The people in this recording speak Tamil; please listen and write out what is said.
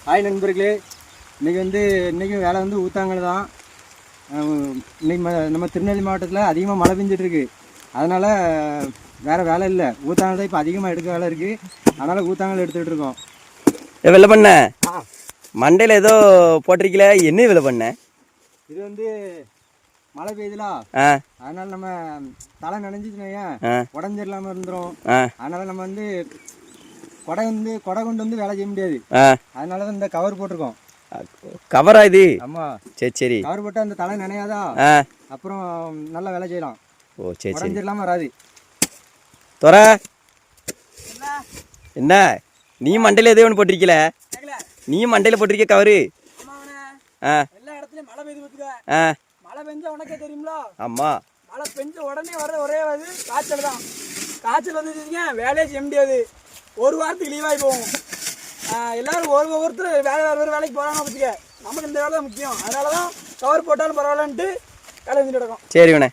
ஹாய் நண்பர்களே, இன்றைக்கி வேலை ஊத்தாங்கல் தான். இன்றைக்கி நம்ம திருநெல்வேலி மாவட்டத்தில் அதிகமாக மழை பெஞ்சிட்ருக்கு. அதனால் வேறு வேலை இல்லை, ஊத்தாங்கல் தான் இப்போ அதிகமாக எடுக்க வேலை இருக்குது. அதனால் ஊத்தாங்கல் எடுத்துகிட்டு இருக்கோம். வெள்ளை பண்ண மண்டையில் ஏதோ போட்டிருக்கல, என்ன வெள்ளை பண்ண? இது மழை பெய்யுதுலா, அதனால நம்ம தலை நனைஞ்சிச்சுன்னா உடஞ்சிடலாம இருந்துரும். அதனால நம்ம கொடை கொண்டு வேலை செய்ய முடியாது. அதனாலதான் இந்த கவர் போட்டிருக்கோம். கவரா இது? ஆமா. சரி சரி. கவர் போட்டு அந்த தலை நனையாதா, அப்புறம் நல்லா வேலை செய்யலாம். ஓ சரி சரி. உடஞ்சிடலாம வராது. தோற என்ன நீ மண்டையில எதோ ஒன்று போட்டிருக்கல? நீ மண்டையில போட்டிருக்க கவரு? எல்லா இடத்துலயும் மழை பெய்து பார்த்துக்க. மழை பெஞ்சா உனக்கே தெரியுங்களா? ஆமா. மழை பெஞ்ச உடனே வர ஒரே காய்ச்சல் தான். காய்ச்சல் வந்துச்சுங்க, வேலையே செய்ய முடியாது. ஒரு வாரத்துக்கு லீவாகி போகும். எல்லாரும் ஒவ்வொருத்தர் வேறு வேலைக்கு போகிறாங்க பார்த்துக்க. நமக்கு இந்த வேலை தான் முக்கியம். அதனால தான் கவர் போட்டாலும் பரவாயில்லன்ட்டு வேலை செஞ்சுட்டு இருக்கோம். சரி உனே.